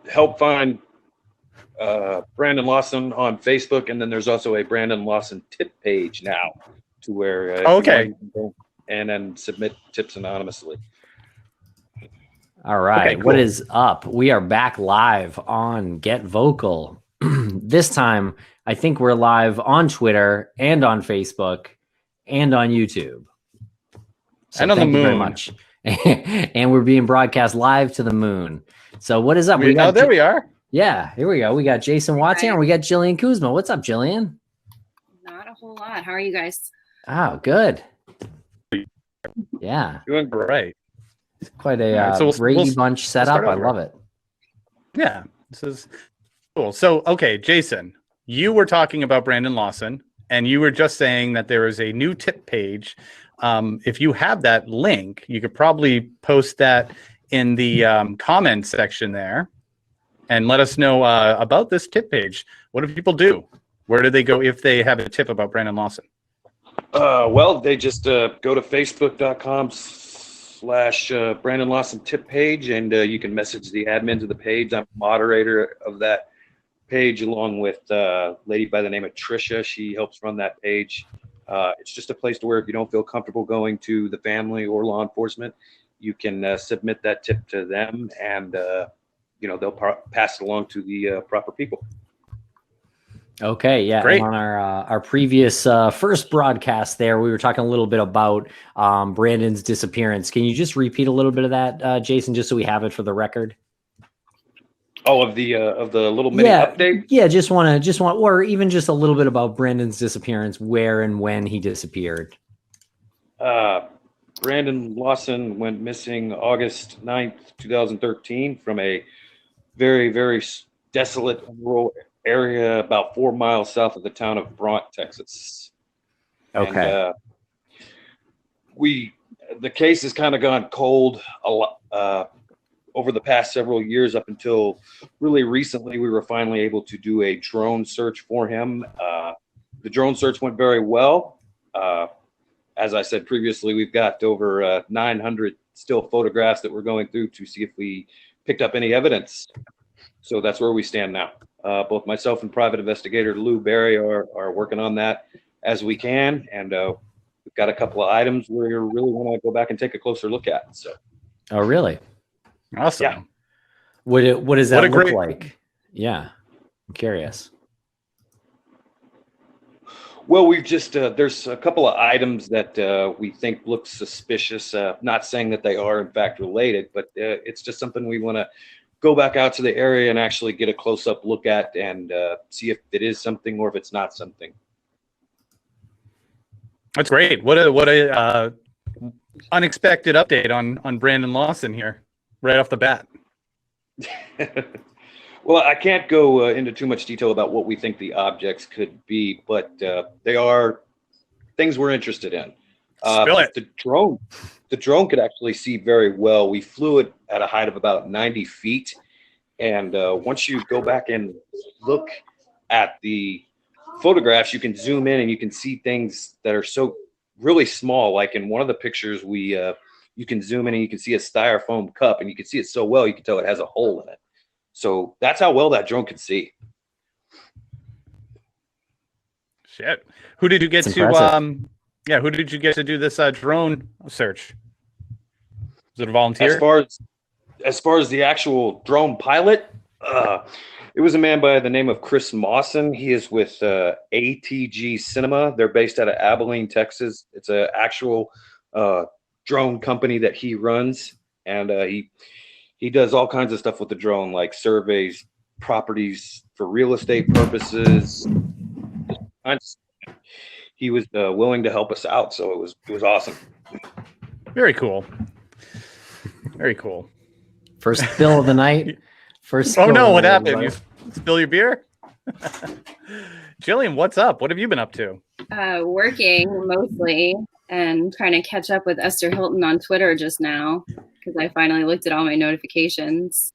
help find Brandon Lawson on Facebook, and then there's also a Brandon Lawson tip page now, to where you can go and then submit tips anonymously. All right, cool. What is up? We are back live on Get Vocal. This time, I think we're live on Twitter and on Facebook and on YouTube. So and on the moon. Very much. And we're being broadcast live to the moon. So what is up? There we are. Yeah, here we go. We got Jason Watts here, and we got Jillian Kuzma. What's up, Jillian? Not a whole lot. How are you guys? Oh, good. Yeah. Doing great. It's quite a Brady Bunch setup. I love it. Yeah, this is cool. So, okay, Jason, you were talking about Brandon Lawson, and you were just saying that there is a new tip page. If you have that link, you could probably post that in the comment section there and let us know about this tip page. What do people do? Where do they go if they have a tip about Brandon Lawson? Well, they just go to facebook.com/Brandon Lawson tip page, and you can message the admins of the page. I'm moderator of that page, along with a lady by the name of Trisha. She helps run that page. It's just a place to where if you don't feel comfortable going to the family or law enforcement, you can submit that tip to them, and they'll pass it along to the proper people. Okay, yeah. Great. On our previous first broadcast there, we were talking a little bit about Brandon's disappearance. Can you just repeat a little bit of that, Jason, just so we have it for the record? Oh, of the little mini update? Yeah, just want, or even just a little bit about Brandon's disappearance, where and when he disappeared. Brandon Lawson went missing August 9th, 2013 from a very, very desolate rural area about 4 miles south of the town of Brant, Texas. Okay. And, the case has kind of gone cold a lot over the past several years, up until really recently. We were finally able to do a drone search for him. The drone search went very well. As I said previously, we've got over 900 still photographs that we're going through to see if we picked up any evidence. So that's where we stand now. Both myself and private investigator Lou Barry are working on that as we can, and we've got a couple of items we really want to go back and take a closer look at. So. Oh, really? Awesome. Yeah. What does that look like? Yeah, I'm curious. Well, we've just there's a couple of items that we think look suspicious. Not saying that they are in fact related, but it's just something we want to go back out to the area and actually get a close-up look at and see if it is something or if it's not something. That's great. What a unexpected update on Brandon Lawson here, right off the bat. Well, I can't go into too much detail about what we think the objects could be, but they are things we're interested in. Spill it. The drone could actually see very well. We flew it at a height of about 90 feet. And once you go back and look at the photographs, you can zoom in and you can see things that are so really small. Like in one of the pictures, you can zoom in and you can see a styrofoam cup, and you can see it so well, you can tell it has a hole in it. So that's how well that drone could see. Shit. Who did you get to who did you get to do this drone search? Was it a volunteer? As far as the actual drone pilot, it was a man by the name of Chris Mawson. He is with ATG Cinema. They're based out of Abilene, Texas. It's an actual drone company that he runs, and he does all kinds of stuff with the drone, like surveys properties for real estate purposes. He was willing to help us out, so it was awesome. Very cool. Very cool. First spill of the night. First. Oh no! What happened? You spill your beer? Jillian, what's up? What have you been up to? Working mostly, and trying to catch up with Esther Hilton on Twitter just now, because I finally looked at all my notifications.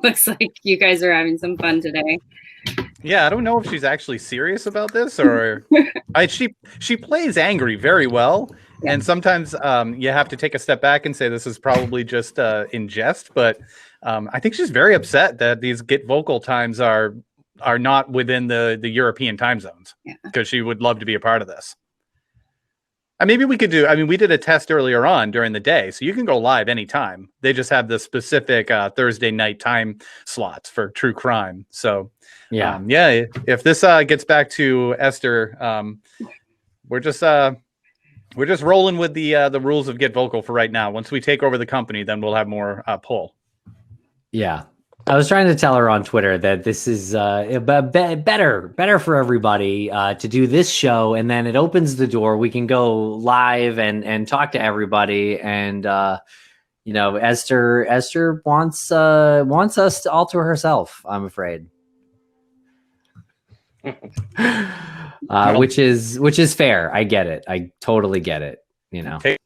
Looks like you guys are having some fun today. Yeah, I don't know if she's actually serious about this, or she plays angry very well, Yeah. And sometimes you have to take a step back and say this is probably just in jest, but I think she's very upset that these Get Vocal times are not within the European time zones, because she would love to be a part of this. And maybe we could do, I mean, we did a test earlier on during the day, so you can go live anytime. They just have the specific Thursday night time slots for true crime. So if this gets back to Esther, we're just rolling with the rules of Get Vocal for right now. Once we take over the company, then we'll have more pull. Yeah. I was trying to tell her on Twitter that this is better for everybody to do this show, and then it opens the door. We can go live and talk to everybody. And Esther wants us all to herself, I'm afraid. Which is fair. I get it. I totally get it. Okay.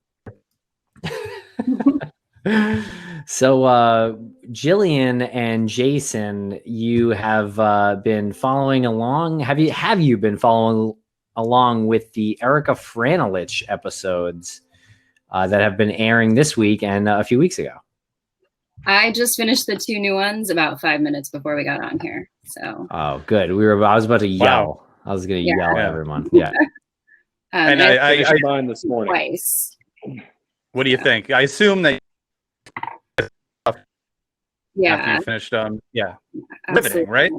So, Jillian and Jason, you have been following along. Have you been following along with the Erica Franelich episodes that have been airing this week and a few weeks ago? I just finished the 2 new ones about 5 minutes before we got on here. So. Oh, good. I was about to yell. Wow. I was going to yell at everyone. Yeah. And I finished mine this morning. Twice. What do you think? I assume that. Yeah. After you finished, Absolutely. riveting, right?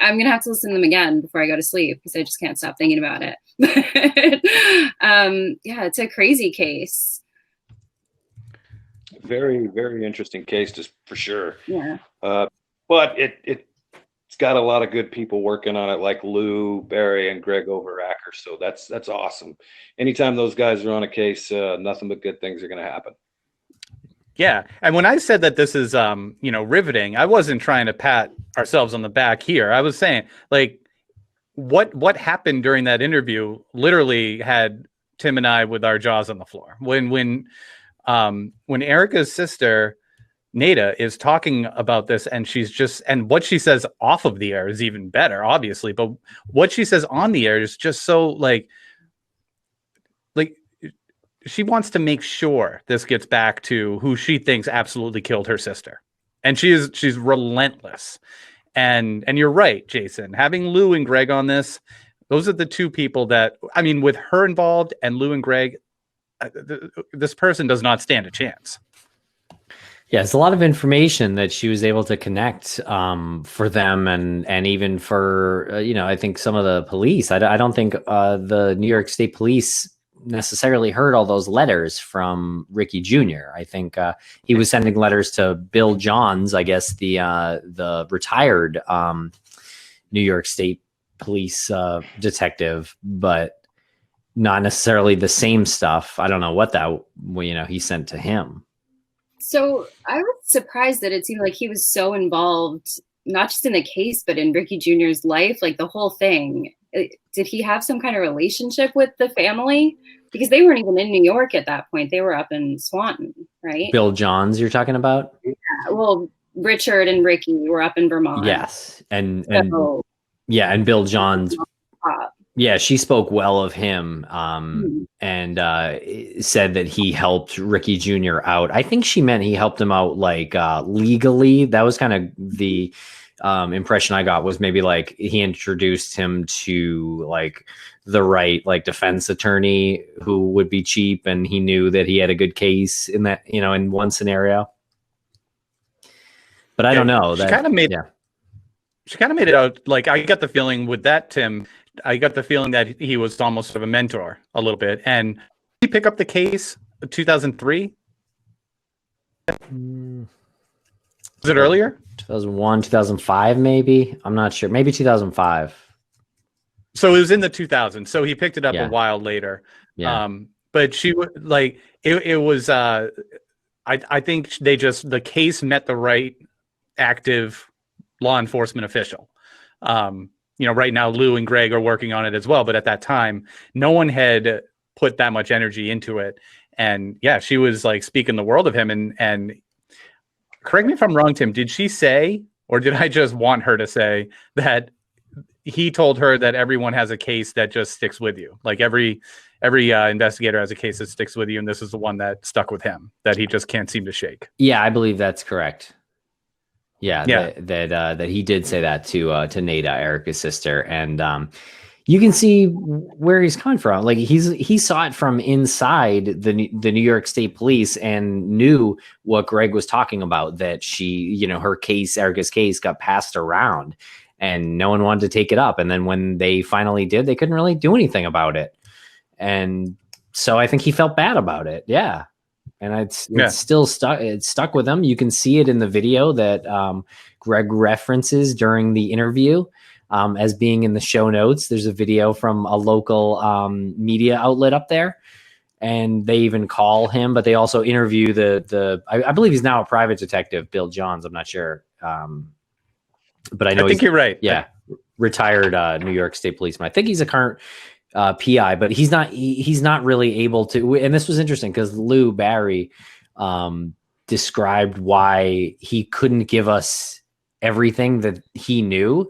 I'm gonna have to listen to them again before I go to sleep because I just can't stop thinking about it. Yeah, it's a crazy case. Very, very interesting case, just for sure. Yeah. But it's got a lot of good people working on it, like Lou, Barry, and Greg Overacker. So that's awesome. Anytime those guys are on a case, nothing but good things are going to happen. Yeah. And when I said that this is, riveting, I wasn't trying to pat ourselves on the back here. I was saying, like, what happened during that interview literally had Tim and I with our jaws on the floor. When Erica's sister, Nada, is talking about this, and and what she says off of the air is even better, obviously. But what she says on the air is just so like she wants to make sure this gets back to who she thinks absolutely killed her sister. And she's relentless. And you're right, Jason, having Lou and Greg on this, those are the two people that, I mean, with her involved and Lou and Greg, this person does not stand a chance. Yeah, it's a lot of information that she was able to connect for them, and even for I think some of the police. I don't think the New York State Police necessarily heard all those letters from Ricky Jr. I think he was sending letters to Bill Johns, I guess the retired New York State Police detective, but not necessarily the same stuff. I don't know what he sent to him. So I was surprised that it seemed like he was so involved, not just in the case, but in Ricky Jr.'s life, like the whole thing. Did he have some kind of relationship with the family? Because they weren't even in New York at that point. They were up in Swanton, right? Bill Johns, you're talking about? Yeah. Well, Richard and Ricky were up in Vermont. Yes. And Bill Johns. Yeah, she spoke well of him and said that he helped Ricky Jr. out. I think she meant he helped him out like legally. That was kind of the impression I got, was maybe like he introduced him to like the right like defense attorney who would be cheap, and he knew that he had a good case in that, in one scenario. But I don't know. She kind of made it out like, I got the feeling with that, Tim. I got the feeling that he was almost sort of a mentor a little bit. And did he pick up the case 2003? Was it earlier? 2001, 2005, maybe. I'm not sure. Maybe 2005. So it was in the 2000s. So he picked it up a while later. Yeah. But she was like, it was, I think the case met the right active law enforcement official. Right now, Lou and Greg are working on it as well. But at that time, no one had put that much energy into it. And yeah, she was like speaking the world of him. And correct me if I'm wrong, Tim, did she say, or did I just want her to say that he told her that everyone has a case that just sticks with you? Like every every investigator has a case that sticks with you, and this is the one that stuck with him that he just can't seem to shake. Yeah, I believe that's correct. Yeah, Yeah. that he did say that to Nada, Erica's sister, and you can see where he's coming from. Like he saw it from inside the New York State Police and knew what Greg was talking about, that she, her case, Erica's case, got passed around and no one wanted to take it up. And then when they finally did, they couldn't really do anything about it. And so I think he felt bad about it. Yeah. And it's still stuck. It's stuck with him. You can see it in the video that Greg references during the interview. As being in the show notes. There's a video from a local media outlet up there, and they even call him, but they also interview I believe he's now a private detective, Bill Johns. I'm not sure. But I know I think you're right. Yeah. Retired New York State policeman. I think he's a current PI, but he's not really able to. And this was interesting because Lou Barry described why he couldn't give us everything that he knew.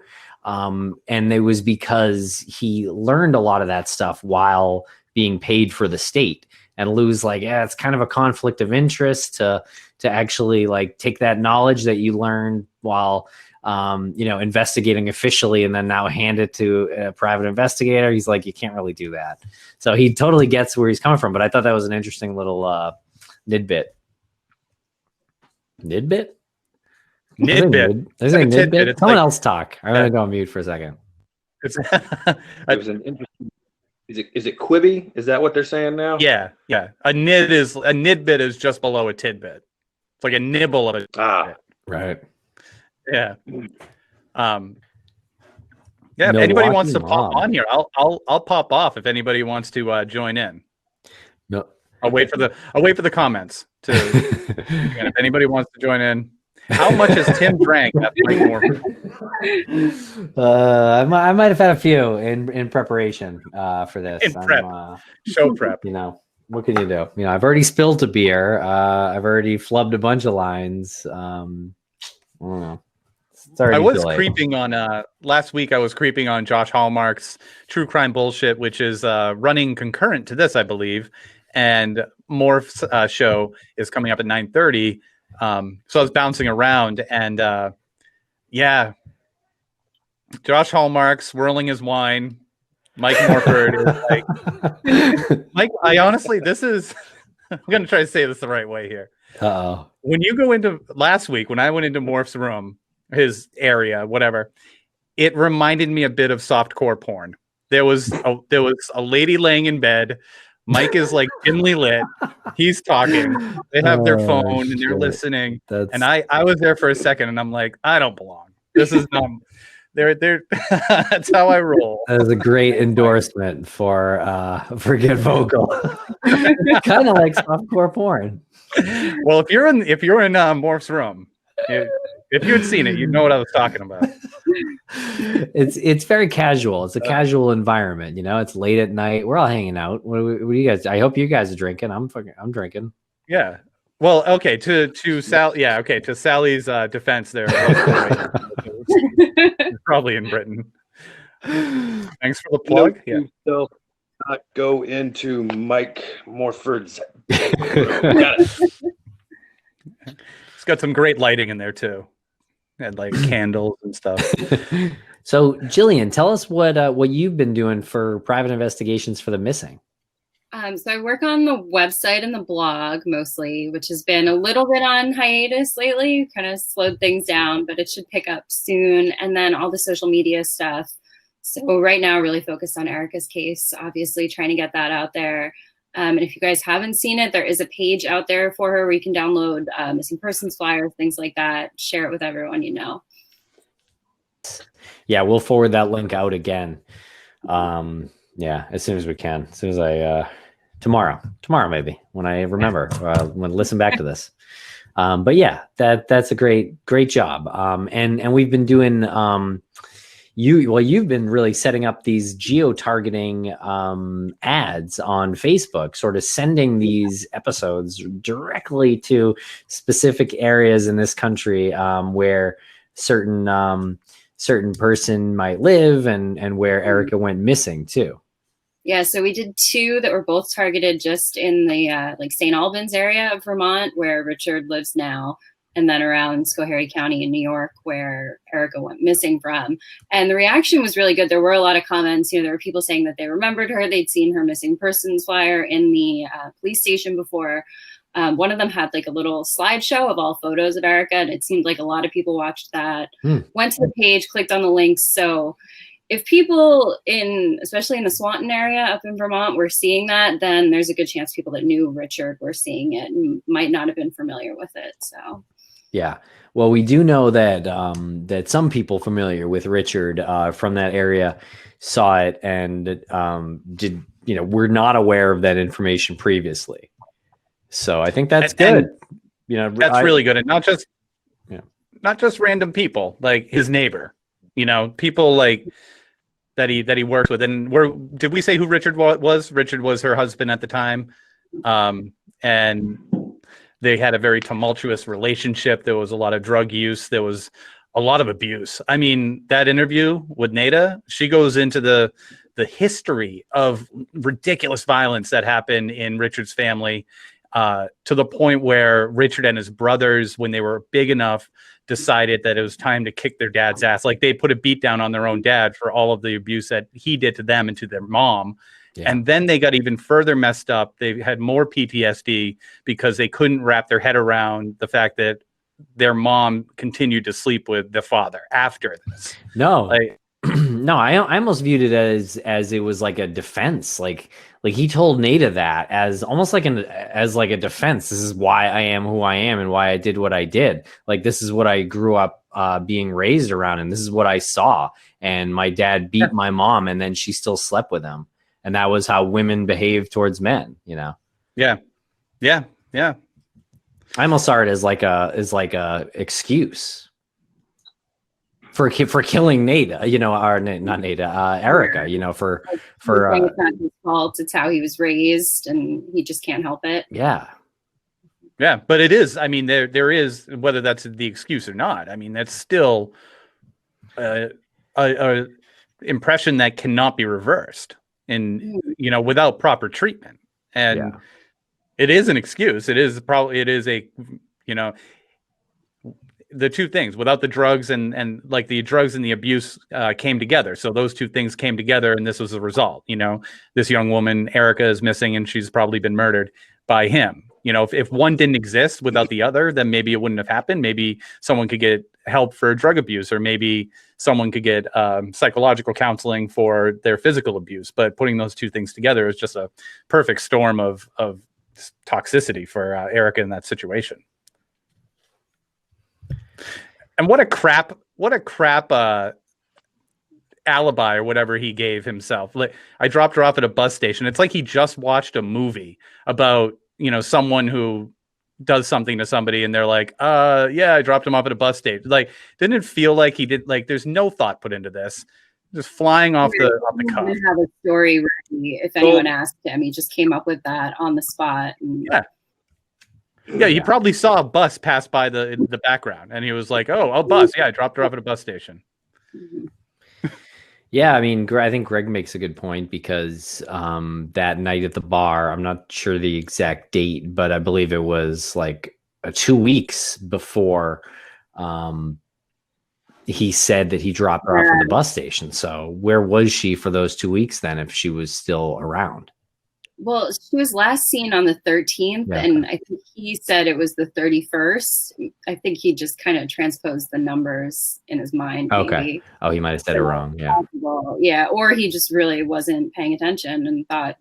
And it was because he learned a lot of that stuff while being paid for the state. And Lou's like, yeah, it's kind of a conflict of interest to actually like take that knowledge that you learned while, investigating officially and then now hand it to a private investigator. He's like, you can't really do that. So he totally gets where he's coming from. But I thought that was an interesting little nidbit. Nidbit? Nidbit. Someone else talk. I'm gonna go on mute for a second. It was an interesting. Is it Quibi? Is that what they're saying now? Yeah. A nidbit is just below a tidbit. It's like a nibble of a tidbit. Right. Yeah. If anybody wants to pop on here, I'll pop off if anybody wants to join in. No. I'll wait for the comments if anybody wants to join in. How much has Tim drank at Mike Morford? I might have had a few in preparation for this. In prep. Show prep. What can you do? I've already spilled a beer. I've already flubbed a bunch of lines. I don't know. I was creeping on last week. I was creeping on Josh Hallmark's True Crime Bullshit, which is running concurrent to this, I believe. And Morph's show is coming up at 9:30. So I was bouncing around, and Josh Hallmark swirling his wine. Mike Morford is like, Mike. I honestly, I'm going to try to say this the right way here. Uh-oh. When you go into last week, when I went into Morph's room, his area, whatever, it reminded me a bit of softcore porn. There was a lady laying in bed. Mike is like dimly lit. He's talking. They have their phone and they're listening. And I was there for a second and I'm like, I don't belong. This is not. They're that's how I roll. That is a great endorsement for Get Vocal. Kind of like softcore porn. Well, if you're in Morph's room, if you had seen it, you'd know what I was talking about. It's very casual. It's a casual environment, It's late at night. We're all hanging out. What do you guys? I hope you guys are drinking. I'm drinking. Yeah. Well, okay. To Sally. Yeah. Okay. To Sally's defense, there. Probably in Britain. Thanks for the plug. Yeah. So not go into Mike Morford's. Got it. It's got some great lighting in there too. And like candles and stuff. So, Jillian, tell us what you've been doing for private investigations for the missing. So I work on the website and the blog mostly, which has been a little bit on hiatus lately, kind of slowed things down, but it should pick up soon. And then all the social media stuff. So right now, really focused on Erica's case, obviously trying to get that out there. And if you guys haven't seen it, there is a page out there for her where you can download missing persons flyers, things like that. Share it with everyone you know. Yeah, we'll forward that link out again. As soon as we can. As soon as I tomorrow maybe when I remember when I listen back to this. But yeah, that's a great job. And we've been doing you've been really setting up these geo-targeting ads on Facebook, sort of sending these episodes directly to specific areas in this country where certain person might live and where Erica went missing too. Yeah, so we did 2 that were both targeted just in the like St. Albans area of Vermont, where Richard lives now, and then around Schoharie County in New York, where Erica went missing from. And the reaction was really good. There were a lot of comments. There were people saying that they remembered her. They'd seen her missing persons flyer in the police station before. One of them had like a little slideshow of all photos of Erica, and it seemed like a lot of people watched that, went to the page, clicked on the links. So if people especially in the Swanton area up in Vermont were seeing that, then there's a good chance people that knew Richard were seeing it and might not have been familiar with it. So, yeah. Well, we do know that that some people familiar with Richard from that area saw it and were not aware of that information previously. So I think that's good. That's really good, and not just random people, like his neighbor. People like that he worked with. And did we say who Richard was? Richard was her husband at the time, and they had a very tumultuous relationship. There was a lot of drug use. There was a lot of abuse. I mean, that interview with Nada, she goes into the history of ridiculous violence that happened in Richard's family, to the point where Richard and his brothers, when they were big enough, decided that it was time to kick their dad's ass. Like, they put a beat down on their own dad for all of the abuse that he did to them and to their mom. Yeah. And then they got even further messed up. They had more PTSD because they couldn't wrap their head around the fact that their mom continued to sleep with the father after this. No, no, I almost viewed it as it was like a defense. Like he told Nada that as almost like a defense. This is why I am who I am and why I did what I did. Like, this is what I grew up being raised around, and this is what I saw. And my dad beat my mom, and then she still slept with him. And that was how women behave towards men, Yeah. Yeah. Yeah. I almost saw it as like a excuse for killing Nada, or not Nada, Erica, for it's not his fault. It's how he was raised, and he just can't help it. Yeah. Yeah, but it is. I mean, there is, whether that's the excuse or not. I mean, that's still a impression that cannot be reversed, and without proper treatment. And it is an excuse. It is the two things. Without the drugs and like the drugs and the abuse came together. So those two things came together, and this was the result. This young woman, Erica, is missing, and she's probably been murdered by him. If one didn't exist without the other, then maybe it wouldn't have happened. Maybe someone could get help for drug abuse, or maybe someone could get psychological counseling for their physical abuse. But putting those two things together is just a perfect storm of toxicity for Erica in that situation. And what a crap alibi or whatever he gave himself. Like, I dropped her off at a bus station. It's like he just watched a movie about, someone who does something to somebody, and they're like, yeah, I dropped him off at a bus station. Like, didn't it feel like he did? Like, there's no thought put into this. Just flying off the cuff. He have a story ready if anyone asked him. He just came up with that on the spot. And Yeah, he probably saw a bus pass by the background, and he was like, "Oh, a bus! Yeah, I dropped her off at a bus station." Yeah, I mean, I think Greg makes a good point, because that night at the bar, I'm not sure the exact date, but I believe it was like 2 weeks before he said that he dropped her off at the bus station. So where was she for those 2 weeks then, if she was still around? Well, she was last seen on the 13th, and I think he said it was the 31st. I think he just kind of transposed the numbers in his mind. Okay. Maybe. Oh, he might have said it wrong. Yeah. Yeah, or he just really wasn't paying attention and thought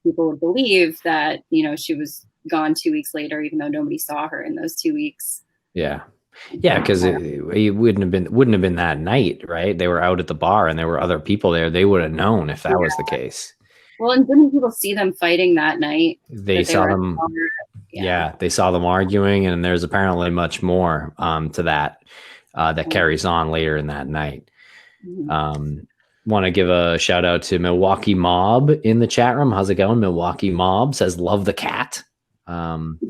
people would believe that, she was gone 2 weeks later, even though nobody saw her in those 2 weeks. Yeah. Yeah, because it wouldn't have been that night, right? They were out at the bar, and there were other people there. They would have known if that was the case. Well, and didn't people see them fighting that night? They saw them. Yeah, they saw them arguing, and there's apparently much more to that that carries on later in that night. Want to give a shout out to Milwaukee Mob in the chat room. How's it going? Milwaukee Mob says, "Love the cat."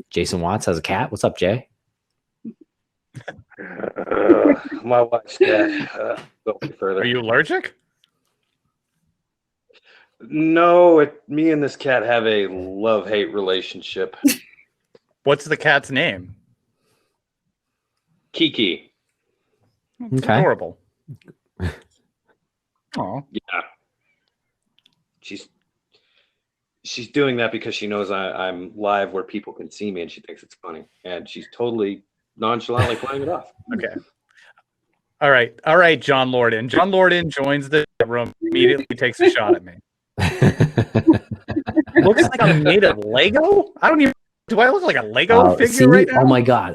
Jason Watts has a cat. What's up, Jay? My wife's dead. Go further. Are you allergic? No, me and this cat have a love-hate relationship. What's the cat's name? Kiki. It's Okay. adorable. Oh, Yeah. She's doing that because she knows I'm live where people can see me, and she thinks it's funny. And she's totally nonchalantly playing it off. okay. All right, John Lorden. John Lorden joins the room, immediately takes a shot at me. Looks like I'm made of Lego? I don't even. Do I look like a Lego figure see, right now?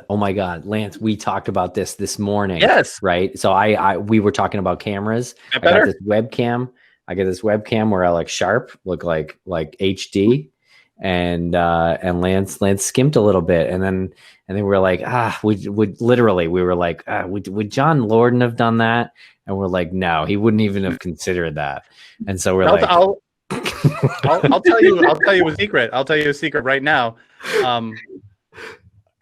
oh my god, Lance, we talked about this morning. Yes. Right. So we were talking about cameras. That I got better? this webcam. I got this webcam where I like sharp, look like HD, and Lance skimped a little bit, and then we were like, we were like, would John Lorden have done that? And we're like, no, he wouldn't even have considered that. And so we're I'll tell you a secret. I'll tell you a secret right now.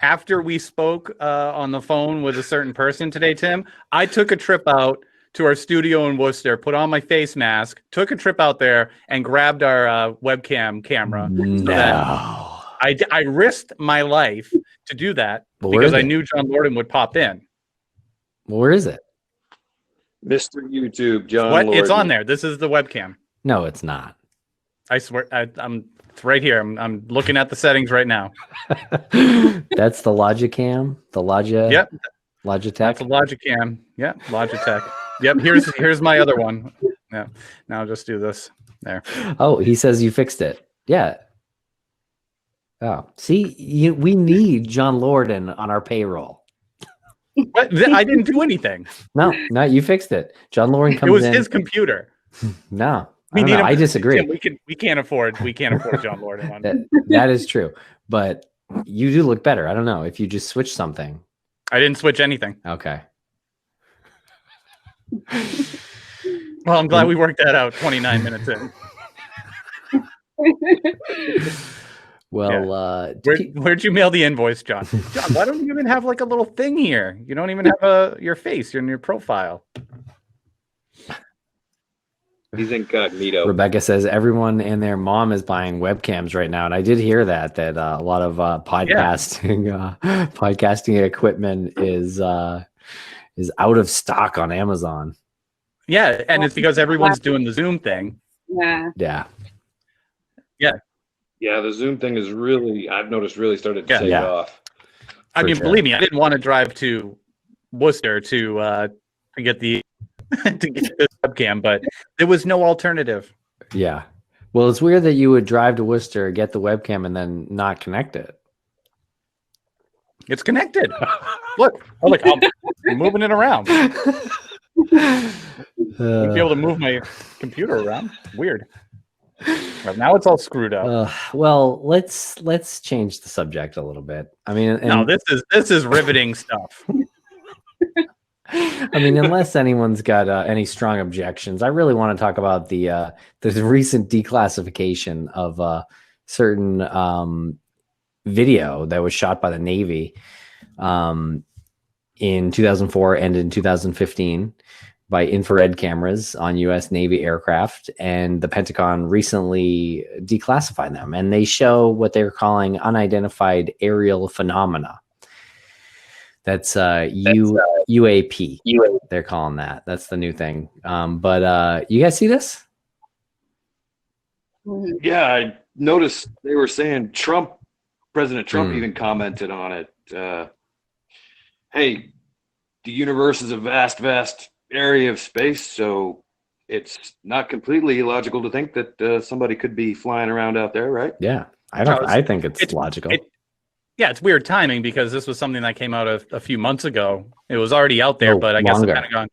After we spoke on the phone with a certain person today, Tim, I took a trip out to our studio in Worcester, put on my face mask, took a trip out there, and grabbed our webcam camera. No. I risked my life to do that But where because is I it? knew John Lorden would pop in. Where is it? Mr. YouTube, John What? Lorden. It's on there. This is the webcam. No, it's not. I swear, it's right here. I'm looking at the settings right now. That's the Logicam, the Logia. Yep, Logitech. that's a Logicam. Yep, Logitech. Yep, here's my other one. Yeah, now I'll just do this. There. Oh, he says you fixed it. Yeah. Oh, see, we need John Lorden on our payroll. What? I didn't do anything. No, you fixed it. John Lorden comes It was in. his computer. No, We I, don't need know. him. I disagree. Tim, we can't afford John Lorden on. That is true, but you do look better. I don't know if you just switch something. I didn't switch anything. Okay. Well, I'm glad we worked that out 29 minutes in. Well, Where'd you mail the invoice, John? John, why don't you even have like a little thing here? You don't even have your face in your profile. He's incognito. Rebecca says everyone and their mom is buying webcams right now, and I did hear that a lot of podcasting equipment is out of stock on Amazon. Yeah, and it's because everyone's doing the Zoom thing. Yeah. Yeah, the Zoom thing is really, I've noticed, really started to take off. I mean, sure. believe me, I didn't want to drive to Worcester to get the to get this webcam, but there was no alternative. Yeah. Well, it's weird that you would drive to Worcester, get the webcam, and then not connect it. It's connected. Look, I'm moving it around. I'd be able to move my computer around. Weird. Well, now it's all screwed up. Well, let's change the subject a little bit. I mean, No, this is riveting stuff. I mean, unless anyone's got any strong objections, I really want to talk about the recent declassification of certain video that was shot by the Navy in 2004 and in 2015 by infrared cameras on U.S. Navy aircraft, and the Pentagon recently declassified them, and they show what they're calling unidentified aerial phenomena. That's UAP. They're calling that. That's the new thing. But you guys see this? Yeah, I noticed they were saying President Trump even commented on it. Hey, the universe is a vast, vast area of space, so it's not completely illogical to think that somebody could be flying around out there, right? Yeah, I think it's logical. Yeah, it's weird timing because this was something that came out a few months ago. It was already out there, but I guess the Pentagon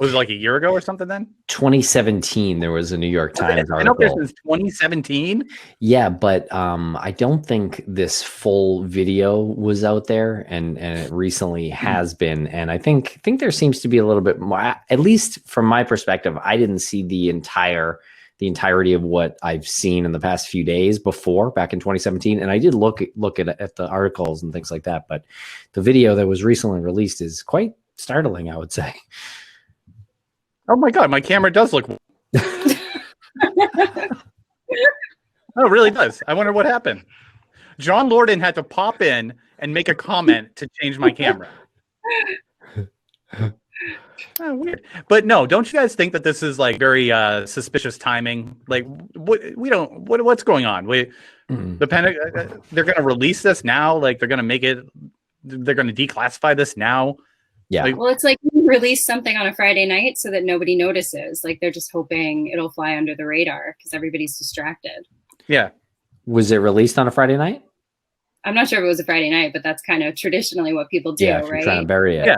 was it like a year ago or something then? 2017, there was a New York Times I know article. this is 2017. Yeah, but I don't think this full video was out there, and it recently has been. And I think there seems to be a little bit more, at least from my perspective. I didn't see the entirety of what I've seen in the past few days back in 2017. And I did look at the articles and things like that. But the video that was recently released is quite startling, I would say. Oh my God, my camera does look. Oh, it really does. I wonder what happened. John Lorden had to pop in and make a comment to change my camera. Oh, weird. But no, don't you guys think that this is like very suspicious timing? Like, what's going on? The Pentagon, they're going to release this now. Like, they're going to declassify this now. Yeah. Like, Well, it's like you release something on a Friday night so that nobody notices. Like they're just hoping it'll fly under the radar because everybody's distracted. yeah. Was it released on a Friday night? I'm not sure if it was a Friday night, but that's kind of traditionally what people do, Yeah, if you're right? trying to bury it. Yeah.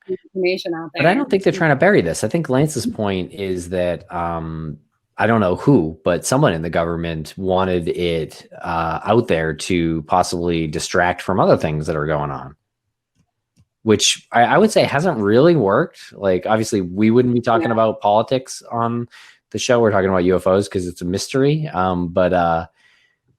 Information out there. But I don't think they're trying to bury this. I think Lance's point is that I don't know who, but someone in the government wanted it out there to possibly distract from other things that are going on, which I would say hasn't really worked. Like, obviously, we wouldn't be talking about politics on the show. We're talking about UFOs because it's a mystery.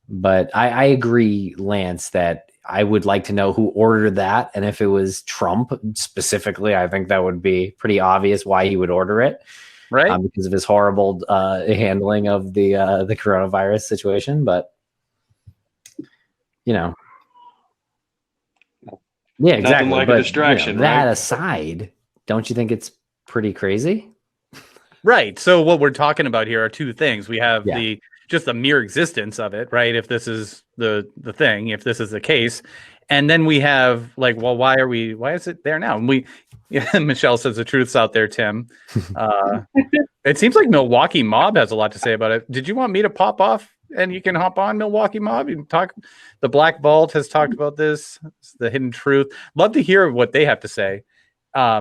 But I agree, Lance, that I would like to know who ordered that. And if it was Trump specifically, I think that would be pretty obvious why he would order it. Right. Because of his horrible handling of the coronavirus situation. But, yeah, exactly. Nothing like a But, distraction, that right? aside, don't you think it's pretty crazy? Right. So what we're talking about here are two things. We have Yeah. just the mere existence of it, right? If this is the thing, if this is the case. And then we have like, well, why is it there now? And Michelle says the truth's out there, Tim. It seems like Milwaukee Mob has a lot to say about it. Did you want me to pop off and you can hop on Milwaukee Mob? You can talk. The Black Vault has talked about this. It's the hidden truth. Love to hear what they have to say. I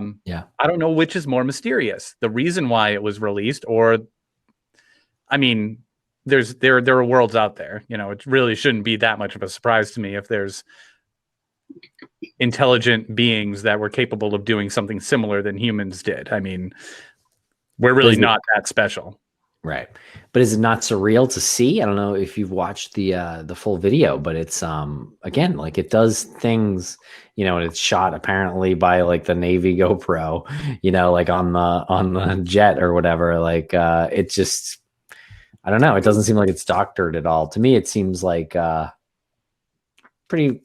don't know which is more mysterious, the reason why it was released, or, I mean, there are worlds out there. It really shouldn't be that much of a surprise to me if there's intelligent beings that were capable of doing something similar than humans did. I mean, we're really not that special. Right. But is it not surreal to see? I don't know if you've watched the full video, but it's again, like, it does things, and it's shot apparently by like the Navy GoPro, like on the jet or whatever. Like it just, I don't know. It doesn't seem like it's doctored at all. To me, it seems like pretty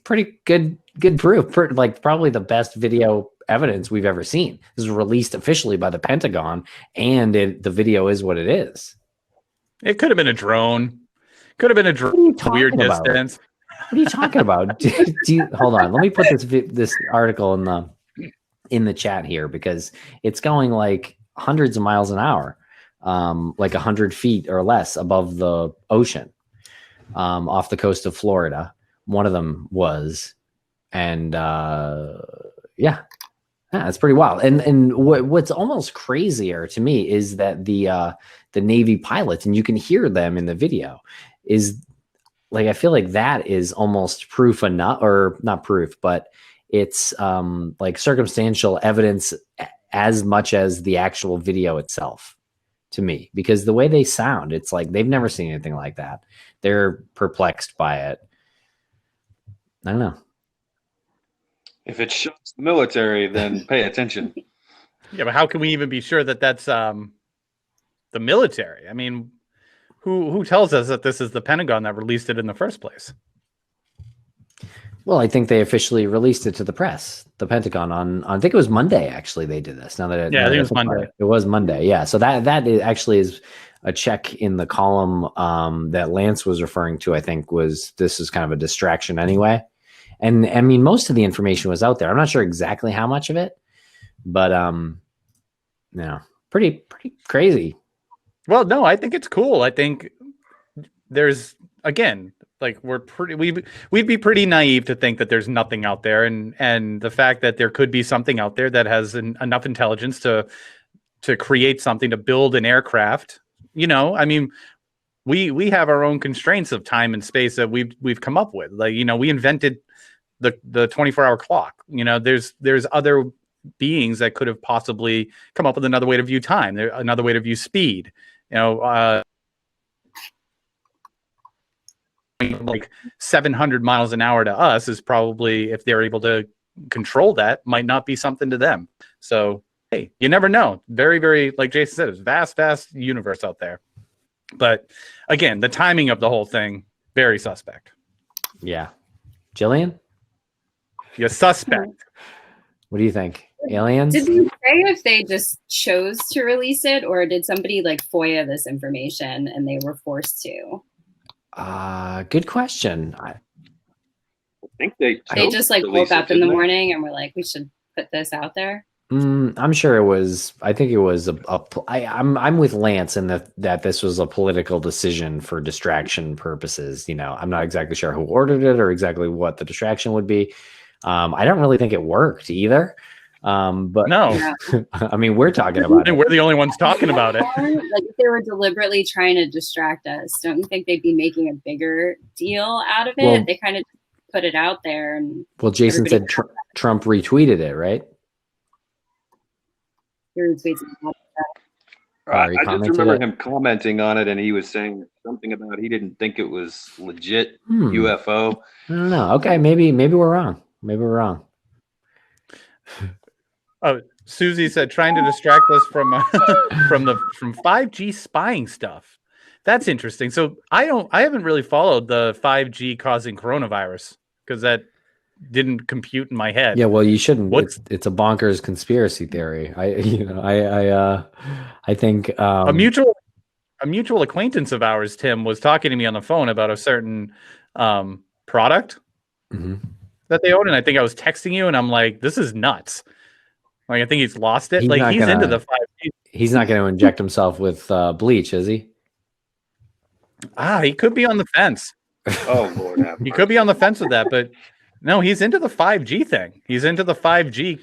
good proof. Like probably the best video evidence we've ever seen. This was released officially by the Pentagon, and the video is what it is. It could have been a drone. Could have been a drone. Weird about? distance. What are you talking about? Hold on. Let me put this article in the chat here, because it's going like hundreds of miles an hour, like 100 feet or less above the ocean, off the coast of Florida. One of them was, and it's pretty wild. And what's almost crazier to me is that the Navy pilots, and you can hear them in the video, is like, I feel like that is almost proof enough, or not proof, but it's like circumstantial evidence as much as the actual video itself to me, because the way they sound, it's like they've never seen anything like that. They're perplexed by it. I don't know. If it shocks the military, then pay attention. Yeah, but how can we even be sure that that's the military? I mean, who tells us that this is the Pentagon that released it in the first place? Well, I think they officially released it to the press, the Pentagon, on I think it was Monday. Actually, they did this. I think it was Monday. It was Monday. Yeah. So that actually is a check in the column that Lance was referring to. I think this is kind of a distraction anyway. And I mean, most of the information was out there. I'm not sure exactly how much of it, but pretty crazy. Well, no, I think it's cool. I think there's, again, like, we'd be pretty naive to think that there's nothing out there, and the fact that there could be something out there that has enough intelligence to create something, to build an aircraft. I mean, we have our own constraints of time and space that we've come up with. Like, we invented the 24-hour clock. There's other beings that could have possibly come up with another way to view time, another way to view speed. Like 700 miles an hour to us is probably, if they're able to control that, might not be something to them. So, hey, you never know. Very, very, like Jason said, it's vast universe out there. But again, the timing of the whole thing, very suspect. Yeah. Jillian, You suspect. what do you think? Aliens? Did they say if they just chose to release it, or did somebody like FOIA this information and they were forced to? Good question. I think they Just like woke up in the morning and were like, we should put this out there. I'm sure it was. I think it was I'm with Lance in that this was a political decision for distraction purposes. You know, I'm not exactly sure who ordered it or exactly what the distraction would be. I don't really think it worked either. But no, I mean, we're talking about it. We're the only ones talking about it. Like if they were deliberately trying to distract us, don't you think they'd be making a bigger deal out of it? Well, they kind of put it out there. And well, Jason said Trump retweeted it, right? Your retweets. I just remember him commenting on it, and he was saying something about he didn't think it was legit UFO. I don't know. Okay, maybe we're wrong. Maybe we're wrong. Oh, Susie said trying to distract us from 5G spying stuff. That's interesting. So I haven't really followed the 5G causing coronavirus because that didn't compute in my head. Yeah, well, you shouldn't. It's a bonkers conspiracy theory. I think a mutual acquaintance of ours, Tim, was talking to me on the phone about a certain product that they own, and I think I was texting you, and I'm like, "This is nuts." Like, I think he's lost it. He's into the 5G. He's not going to inject himself with bleach, is he? He could be on the fence. Oh Lord, he could be on the fence with that, but no, he's into the 5G thing. He's into the 5G.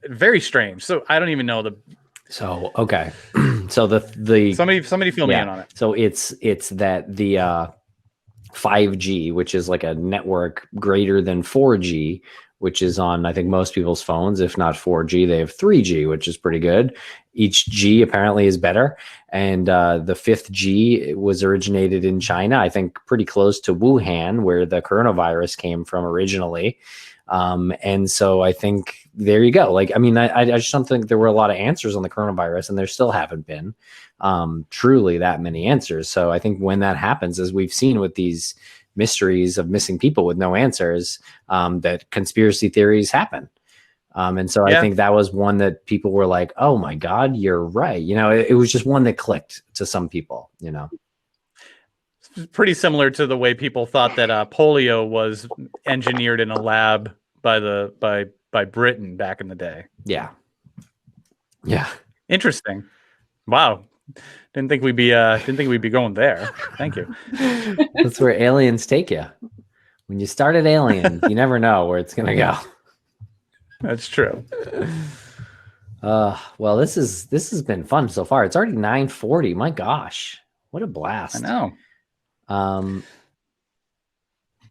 Very strange. So I don't even know the. So okay, so the somebody fill me in on it. So it's that the 5G, which is like a network greater than 4G, which is on, I think, most people's phones. If not 4G, they have 3G, which is pretty good. Each G apparently is better. And the 5th G was originated in China, I think pretty close to Wuhan, where the coronavirus came from originally. And so I think there you go. Like, I mean, I just don't think there were a lot of answers on the coronavirus, and there still haven't been truly that many answers. So I think when that happens, as we've seen with these mysteries of missing people with no answers, that conspiracy theories happen. And so I think that was one that people were like, oh my God, you're right. You know, it was just one that clicked to some people, you know. It's pretty similar to the way people thought that polio was engineered in a lab by Britain back in the day. Yeah. Yeah. Interesting. Wow. Didn't think we'd be going there. Thank you. That's where aliens take you. When you start at Alien, you never know where it's gonna go. That's true. Well, this has been fun so far. It's already 9:40. My gosh, what a blast! I know.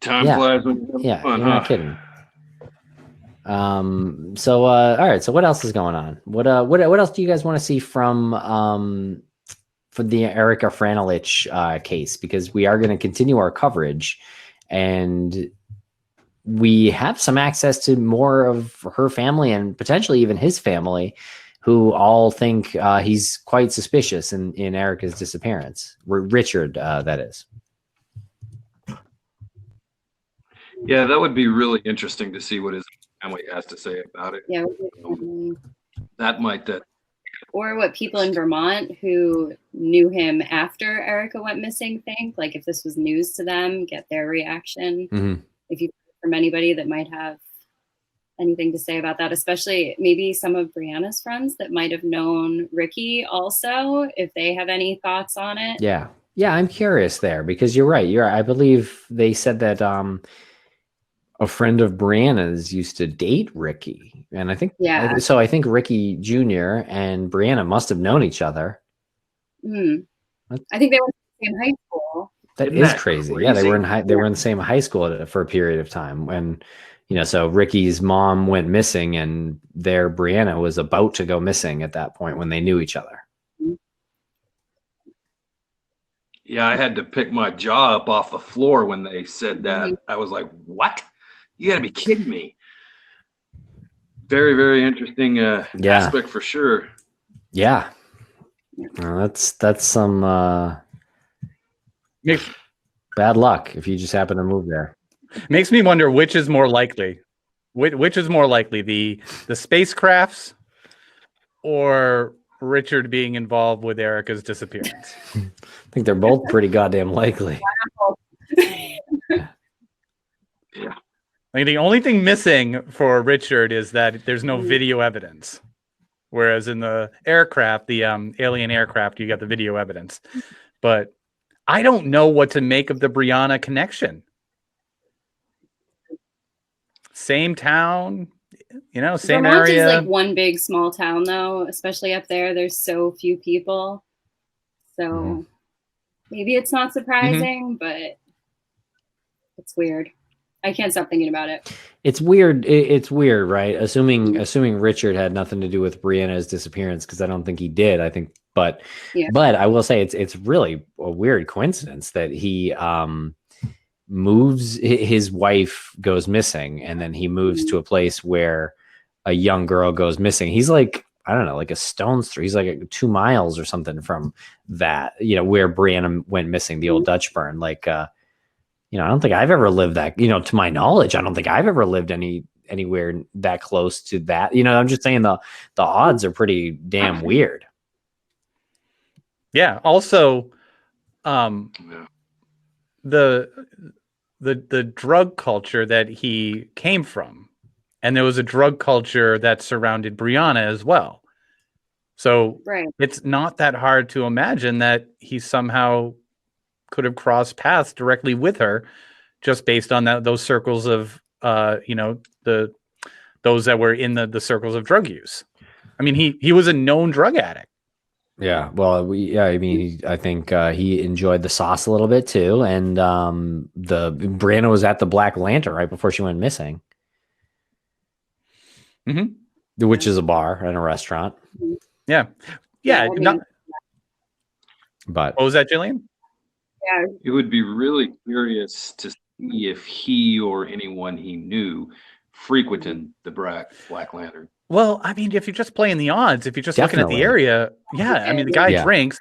Time flies when you're having fun, you're not kidding. So all right. So what else is going on? What else do you guys want to see from for the Erica Franelich case? Because we are going to continue our coverage, and we have some access to more of her family and potentially even his family, who all think he's quite suspicious in Erica's disappearance. Richard, that is. Yeah, that would be really interesting to see what his family has to say about it. Yeah. That might or what people in Vermont who knew him after Erica went missing think. Like, if this was news to them, get their reaction. Mm-hmm. If you heard from anybody that might have anything to say about that, especially maybe some of Brianna's friends that might have known Ricky also, if they have any thoughts on it. Yeah, I'm curious there, because you're right. I believe they said that a friend of Brianna's used to date Ricky, and I think So I think Ricky Jr. and Brianna must have known each other. I think they were in the same high school. That is crazy. Yeah, they were in the same high school for a period of time when, you know, so Ricky's mom went missing, and Brianna was about to go missing at that point when they knew each other. Yeah, I had to pick my jaw up off the floor when they said that. I was like, what? You got to be kidding me. Very, very interesting aspect for sure. Yeah. That's some bad luck if you just happen to move there. Makes me wonder which is more likely. Which is more likely, the spacecrafts or Richard being involved with Erica's disappearance? I think they're both pretty goddamn likely. Like, the only thing missing for Richard is that there's no video evidence. Whereas in the aircraft, the alien aircraft, you got the video evidence. But I don't know what to make of the Brianna connection. Same town, same Vermont area. is like one big small town, though, especially up there. There's so few people. So maybe it's not surprising, but it's weird. I can't stop thinking about it. It's weird. It's weird, right? Assuming Richard had nothing to do with Brianna's disappearance, because I don't think he did. I think, but I will say it's really a weird coincidence that he moves. His wife goes missing, and then he moves to a place where a young girl goes missing. He's like, I don't know, like a stone's throw. He's like 2 miles or something from that. Where Brianna went missing, the old Dutch burn. Like, I don't think I've ever lived that, to my knowledge, I don't think I've ever lived anywhere that close to that. I'm just saying the odds are pretty damn weird. Yeah. Also, the drug culture that he came from, and there was a drug culture that surrounded Brianna as well. So It's not that hard to imagine that he somehow could have crossed paths directly with her, just based on those circles of those that were in the circles of drug use. I mean, he was a known drug addict. Yeah, well, I think he enjoyed the sauce a little bit too, and the Brianna was at the Black Lantern right before she went missing, which is a bar and a restaurant. Yeah. But what was that, Jillian? Yeah. It would be really curious to see if he or anyone he knew frequented the Black Lantern. Well, I mean, if you're just playing the odds, if you're just looking at the area, I mean, the guy drinks.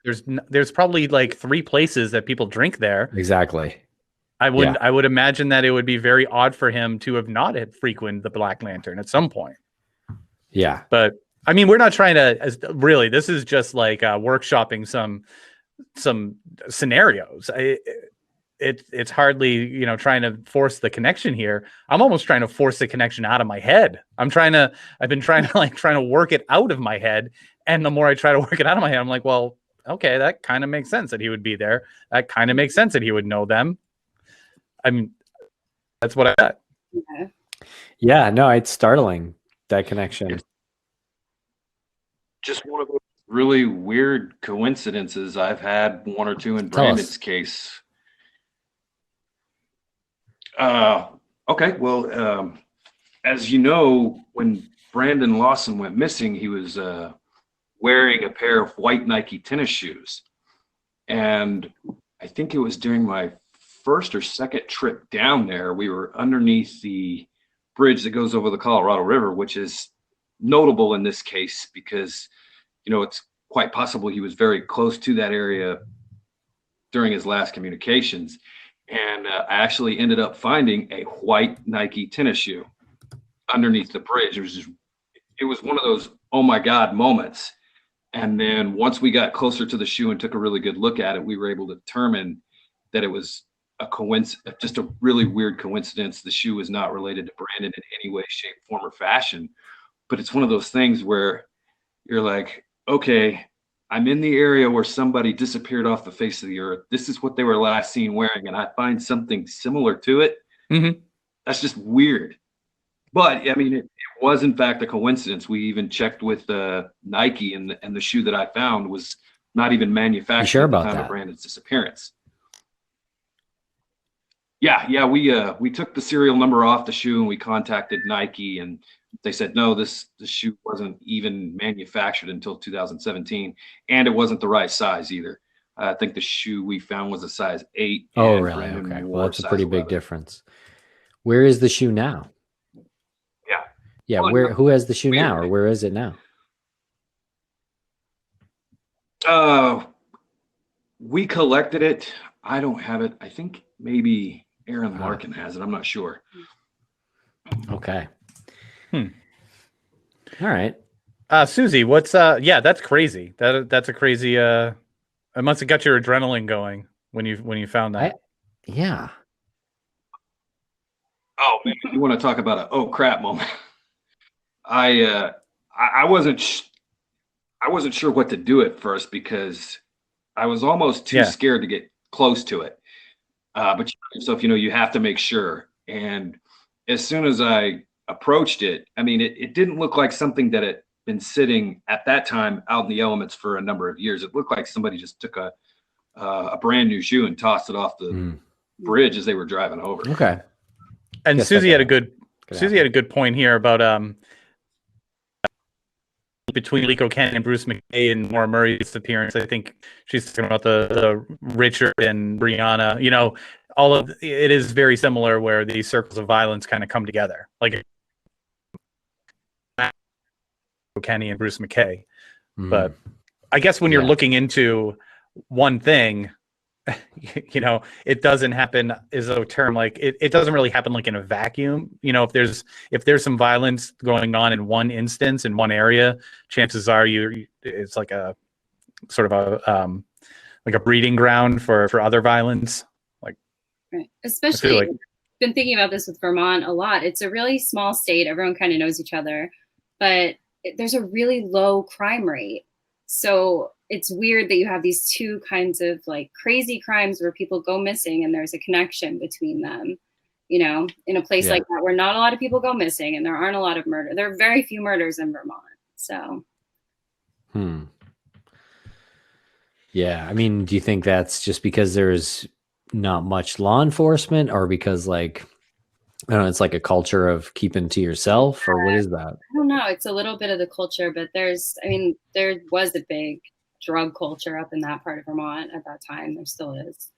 There's probably like 3 places that people drink there. Exactly. I would imagine that it would be very odd for him to have not had frequented the Black Lantern at some point. Yeah. But I mean, we're not trying to really. This is just like workshopping some scenarios. It's hardly trying to force the connection here. I'm almost trying to force the connection out of my head. I've been trying to work it out of my head, and the more I try to work it out of my head, I'm like, well, okay, that kind of makes sense that he would be there. That kind of makes sense that he would know them. I mean, that's what I got. Yeah, no, it's startling, that connection. It's just one of those really weird coincidences. I've had 1 or 2 in Brandon's case. Okay, well, as you know, when Brandon Lawson went missing, he was wearing a pair of white Nike tennis shoes. And I think it was during my first or second trip down there, we were underneath the bridge that goes over the Colorado River, which is notable in this case because, it's quite possible he was very close to that area during his last communications. And I actually ended up finding a white Nike tennis shoe underneath the bridge. It was one of those, oh my God moments. And then once we got closer to the shoe and took a really good look at it, we were able to determine that it was a coincidence, just a really weird coincidence. The shoe was not related to Brandon in any way, shape, form, or fashion. But it's one of those things where you're like, okay, I'm in the area where somebody disappeared off the face of the earth. This is what they were last seen wearing, and I find something similar to it. That's just weird. But I mean, it was in fact a coincidence. We even checked with Nike, and the shoe that I found was not even manufactured at the time of Brandon's disappearance. Yeah, we took the serial number off the shoe and we contacted Nike, and they said no, the shoe wasn't even manufactured until 2017, and it wasn't the right size either. I think the shoe we found was a size 8. Oh, really? Okay. Well, that's a pretty big difference. Where is the shoe now? Yeah. Who has the shoe now, or where is it now? We collected it. I don't have it. I think maybe Aaron Larkin has it. I'm not sure. Okay. All right. Susie, what's yeah, that's crazy. That's a crazy it must have got your adrenaline going when you found that. Yeah. Oh man, you want to talk about a oh crap moment? I wasn't sure what to do at first because I was almost too scared to get close to it. But you have to make sure. And as soon as I approached it, I mean, it didn't look like something that had been sitting at that time out in the elements for a number of years. It looked like somebody just took a brand new shoe and tossed it off the bridge as they were driving over. Okay. And Susie had a good point here about between Liko Ken and Bruce McKay and Maura Murray's appearance. I think she's talking about the Richard and Brianna. You know, all of it is very similar where these circles of violence kind of come together, like Kenny and Bruce McKay. But I guess when you're looking into one thing, you know, it doesn't happen is a term like it doesn't really happen like in a vacuum. You know, if there's some violence going on in one instance in one area, chances are it's like a sort of a breeding ground for other violence. Like, right. Especially been thinking about this with Vermont a lot. It's a really small state. Everyone kind of knows each other, but there's a really low crime rate. So it's weird that you have these two kinds of like crazy crimes where people go missing and there's a connection between them, you know, in a place like that where not a lot of people go missing and there aren't a lot of murder. There are very few murders in Vermont. So. Yeah. I mean, do you think that's just because there's not much law enforcement or because like, I don't know, it's like a culture of keeping to yourself or what is that? I don't know. It's a little bit of the culture, but there was a big drug culture up in that part of Vermont at that time. There still is.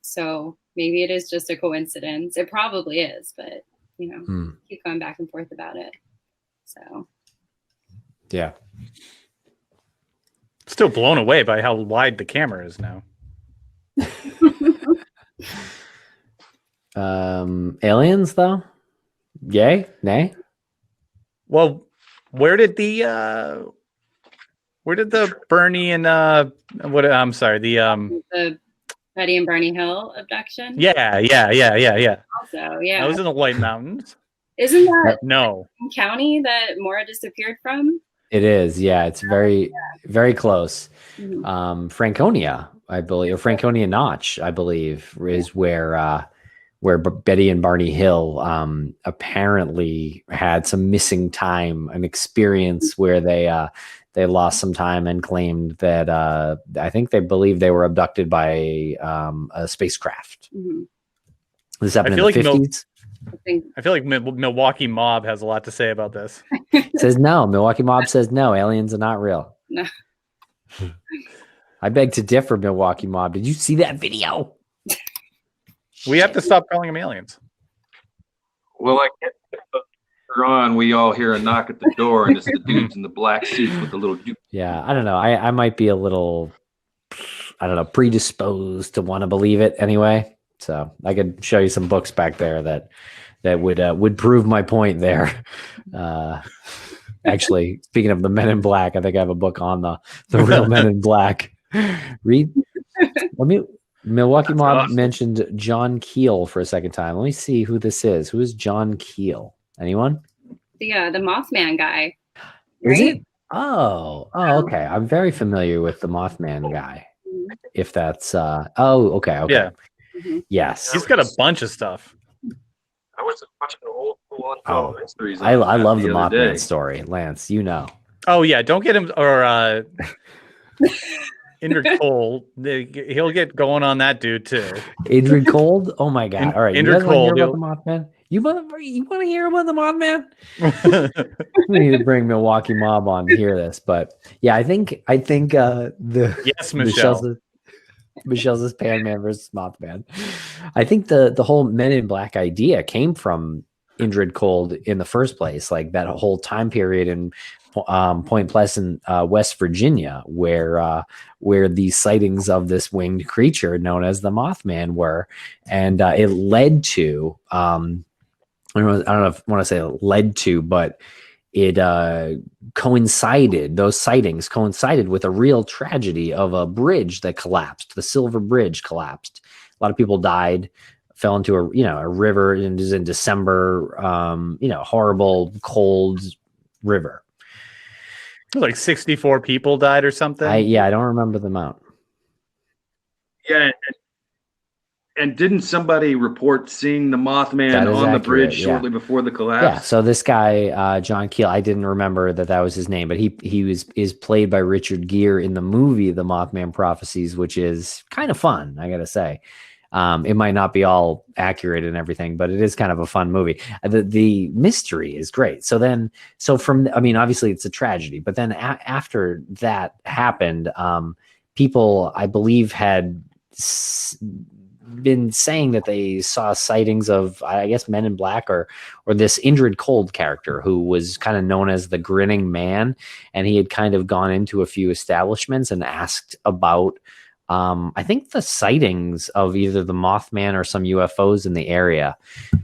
So maybe it is just a coincidence. It probably is, but you know, keep going back and forth about it. So. Yeah. Still blown away by how wide the camera is now. Aliens though? Yay? Nay? Well, where did the Bernie and I'm sorry, the Betty and Barney Hill abduction? Yeah. Also, yeah. That was in the White Mountains. Isn't that no county that Maura disappeared from? It is, yeah. It's very, very close. Franconia, I believe, or Franconia Notch, I believe, is where Betty and Barney Hill apparently had some missing time, an experience where they lost some time and claimed that I think they believe they were abducted by a spacecraft. This happened in the 50s. I feel like Milwaukee Mob has a lot to say about this. Says no. Milwaukee Mob says no. Aliens are not real. No. I beg to differ, Milwaukee Mob. Did you see that video? We have to stop calling them aliens. Well, I guess later on, we all hear a knock at the door, and it's the dudes in the black suits with the little. Yeah, I don't know. I might be a little, I don't know, predisposed to want to believe it anyway. So I could show you some books back there that would prove my point there. Actually, speaking of the Men in Black, I think I have a book on the real Men in Black. Milwaukee Mob mentioned John Keel for a second time. Let me see who this is. Who is John Keel? Anyone? The Mothman guy. Right? Is it? Oh, okay. I'm very familiar with the Mothman guy. If that's okay. Yeah. Yes. He's got a bunch of stuff. I was watching the old untold mysteries. I love the Mothman story, Lance. You know. Oh yeah, don't get him or Indrid Cole. He'll get going on that dude too. Indrid Cold? Oh my god! All right, Indrid Cole. About the Mothman? You want to hear about the Mothman? We need to bring Milwaukee Mob on to hear this, but yeah, I think Michelle. Michelle's Pan Man versus Mothman. I think the whole Men in Black idea came from Indrid Cold in the first place, like that whole time period in Point Pleasant, West Virginia, where these sightings of this winged creature known as the Mothman were, and it led to I don't know if I want to say led to, but it those sightings coincided with a real tragedy of a bridge that collapsed. The Silver Bridge collapsed. A lot of people died, fell into a river. It was in December, horrible, cold river. Like 64 people died or something. I don't remember the amount. Yeah. And didn't somebody report seeing the Mothman on the bridge shortly before the collapse? Yeah. So this guy, John Keel, I didn't remember that was his name, but he is played by Richard Gere in the movie The Mothman Prophecies, which is kind of fun, I gotta say. It might not be all accurate and everything, but it is kind of a fun movie. The mystery is great. So obviously it's a tragedy, but then after that happened, people, I believe, had been saying that they saw sightings of, I guess, Men in Black or this Indrid Cold character who was kind of known as the Grinning Man, and he had kind of gone into a few establishments and asked about I think the sightings of either the Mothman or some UFOs in the area,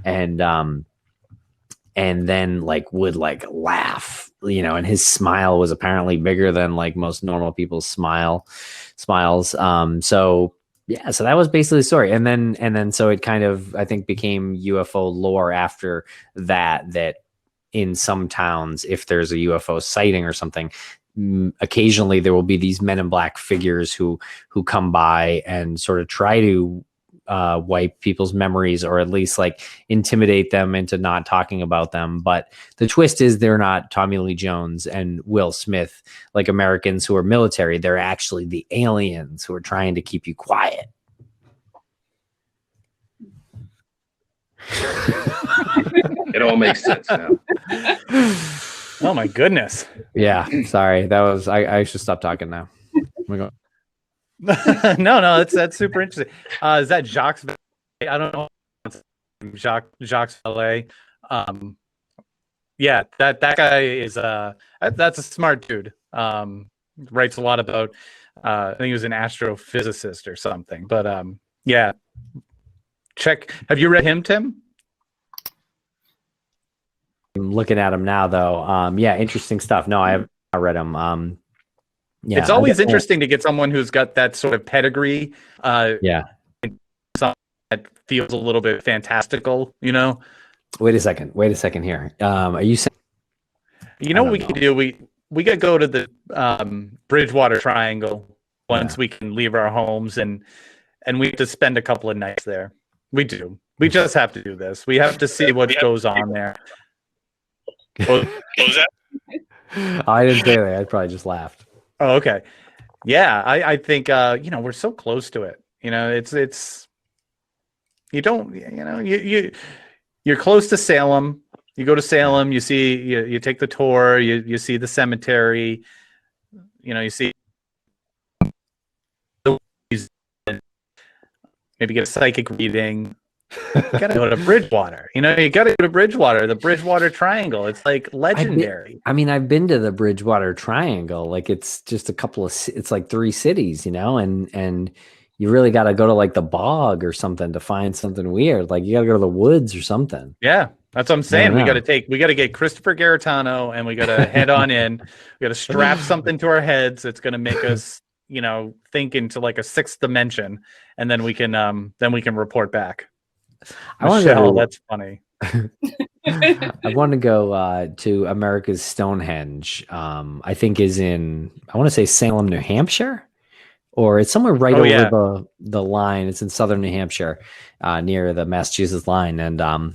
and then would laugh, and his smile was apparently bigger than most normal people's smiles. So that was basically the story. And then so it kind of, I think, became UFO lore after that in some towns, if there's a UFO sighting or something, occasionally there will be these Men in Black figures who come by and sort of try to wipe people's memories, or at least intimidate them into not talking about them. But the twist is they're not Tommy Lee Jones and Will Smith, like Americans who are military. They're actually the aliens who are trying to keep you quiet. It all makes sense now. Oh my goodness. Yeah, sorry. That was I should stop talking now. No, that's super interesting. Is that Jacques? I don't know. Jacques Vallée. Yeah, that guy is that's a smart dude. Writes a lot about I think he was an astrophysicist or something. But yeah. Check. Have you read him, Tim? I'm looking at him now, though. Yeah, interesting stuff. No, I have not read him. Yeah, it's always interesting to get someone who's got that sort of pedigree. Yeah, something that feels a little bit fantastical, Wait a second here. Are you saying? What we can do? We could go to the Bridgewater Triangle once we can leave our homes, and we have to spend a couple of nights there. We do. We just have to do this. We have to see what goes on there. I didn't say that. I probably just laughed. Oh, okay. Yeah, I think we're so close to it. It's you don't you're close to Salem. You go to Salem, you see you take the tour, you see the cemetery, you see maybe get a psychic reading. You gotta go to Bridgewater. You gotta go to Bridgewater, the Bridgewater Triangle. It's legendary. I've been to the Bridgewater Triangle. It's just it's 3 cities, and you really got to go to the bog or something to find something weird. You got to go to the woods or something. Yeah, that's what I'm saying. We got to get Christopher Garetano, and we got to head on in. We got to strap something to our heads that's going to make us, think into a 6th dimension, and then we can report back. That's funny. I want to go to America's Stonehenge. I think is in, I want to say Salem, New Hampshire, or it's somewhere right over the line. It's in southern New Hampshire, near the Massachusetts line, and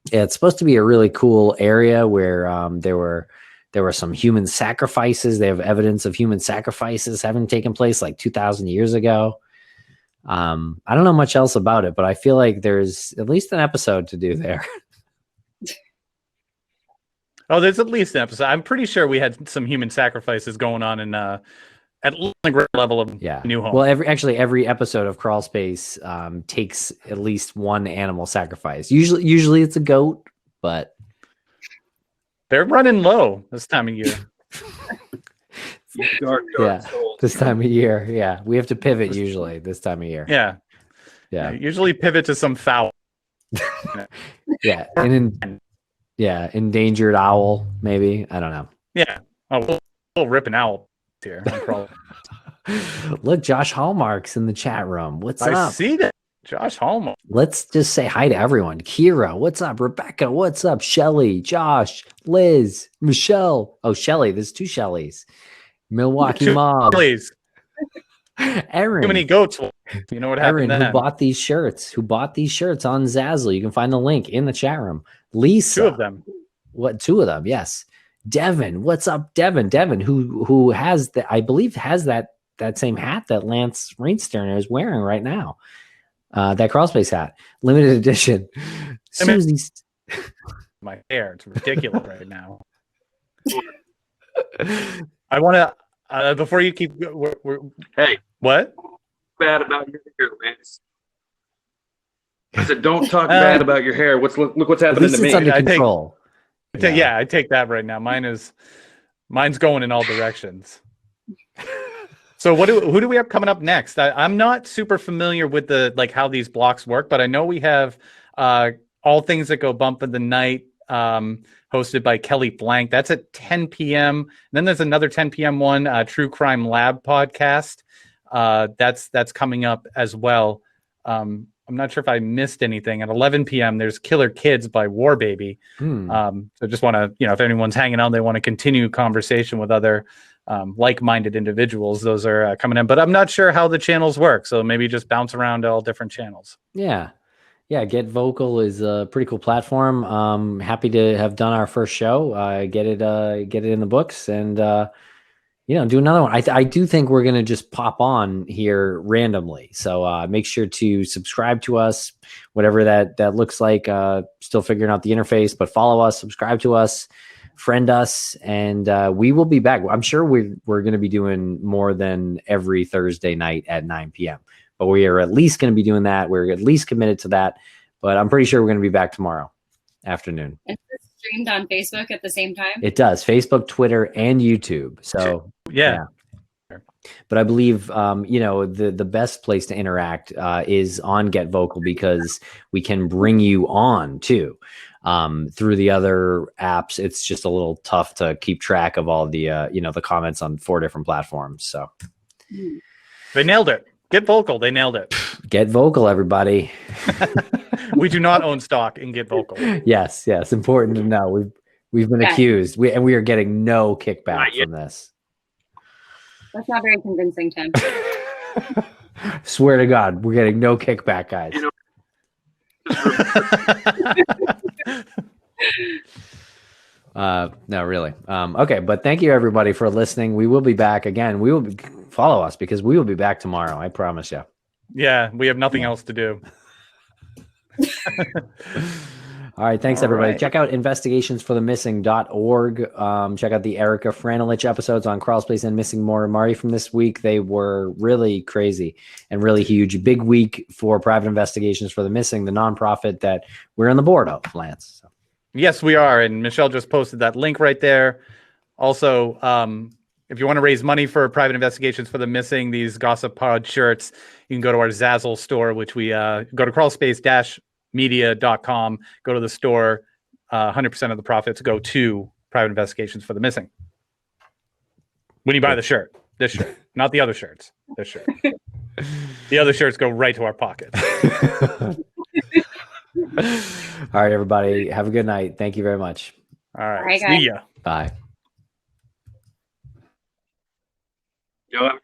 it's supposed to be a really cool area where there were some human sacrifices. They have evidence of human sacrifices having taken place 2,000 years ago. I don't know much else about it, but I feel like there's at least an episode to do there. Oh, there's at least an episode. I'm pretty sure we had some human sacrifices going on in at the ground level of New Home. Well, every episode of Crawlspace takes at least one animal sacrifice. Usually it's a goat, but They're running low this time of year. Dark, yeah, souls. this time of year, yeah, we have to pivot usually this time of year. Yeah. Yeah, Usually pivot to some foul. yeah, endangered owl, maybe. I don't know. Yeah. Oh, we'll rip an owl here. on Crawl. Look, Josh Hallmark's in the chat room. What's I up? see that. Josh Hallmark. Let's just say hi to everyone. Kira, what's up? Rebecca, what's up? Shelly, Josh, Liz, Michelle. Oh, Shelly, there's 2 Shellys. Milwaukee Mob. Please. Erin. Too many goats. You know what happened Erin, then. who bought these shirts on Zazzle. You can find the link in the chat room. Lisa. 2 of them. What, 2 of them? Yes. Devin, what's up, Devin? Devin, who has that, I believe has that same hat that Lance Rainsterner is wearing right now. That Crawlspace hat, limited edition. Susie, My hair, it's ridiculous right now. I want to before you keep. Hey, What? bad about your hair, Lance. I said, don't talk bad about your hair. Look what's at happening least to it's me. under I think- control. Yeah, I take that right now. Mine's going in all directions. So who do we have coming up next? I'm not super familiar with how these blocks work, but I know we have All Things That Go Bump in the Night, hosted by Kelly Blank. That's at 10 p.m. And then there's another 10 p.m. one, True Crime Lab podcast. That's coming up as well. I'm not sure if I missed anything. At 11 p.m., there's Killer Kids by War Baby. So just want to, if anyone's hanging on, they want to continue conversation with other like-minded individuals, those are coming in. But I'm not sure how the channels work. So maybe just bounce around to all different channels. Yeah. Get Vocal is a pretty cool platform. Happy to have done our first show. Get it in the books and do another one. I do think we're gonna just pop on here randomly. So make sure to subscribe to us, whatever that looks like. Still figuring out the interface, but follow us, subscribe to us, friend us, and we will be back. I'm sure we're gonna be doing more than every Thursday night at 9 p.m. But we are at least going to be doing that. We're at least committed to that. But I'm pretty sure we're going to be back tomorrow afternoon. Is this streamed on Facebook at the same time? It does. Facebook, Twitter, and YouTube. So yeah. But I believe the best place to interact is on Get Vocal, because we can bring you on too. Through the other apps, it's just a little tough to keep track of all the the comments on 4 different platforms. So They nailed it. Get Vocal. They nailed it. Get Vocal, everybody. We do not own stock in Get Vocal. Yes. Important to know. We've been accused. We are getting no kickback from this. That's not very convincing, Tim. Swear to God, we're getting no kickback, guys. No, really. Okay, but thank you everybody for listening. We will be back again. Follow us, because we will be back tomorrow. I promise you. Yeah, we have nothing else to do. All right, thanks everybody. Check out investigationsforthemissing.org. Check out the Erica Franelich episodes on Crawlspace and Missing Mari from this week. They were really crazy and really huge. Big week for Private Investigations for the Missing, the nonprofit that we're on the board of, Lance. So. Yes, we are. And Michelle just posted that link right there. Also, if you want to raise money for Private Investigations for the Missing, these Gossip Pod shirts, you can go to our Zazzle store, which we go to crawlspace-media.com, go to the store. 100% of the profits go to Private Investigations for the Missing. When you buy the shirt, this shirt, not the other shirts, this shirt. The other shirts go right to our pocket. All right, everybody. Have a good night. Thank you very much. All right. Bye, guys. See ya. Bye. Joe,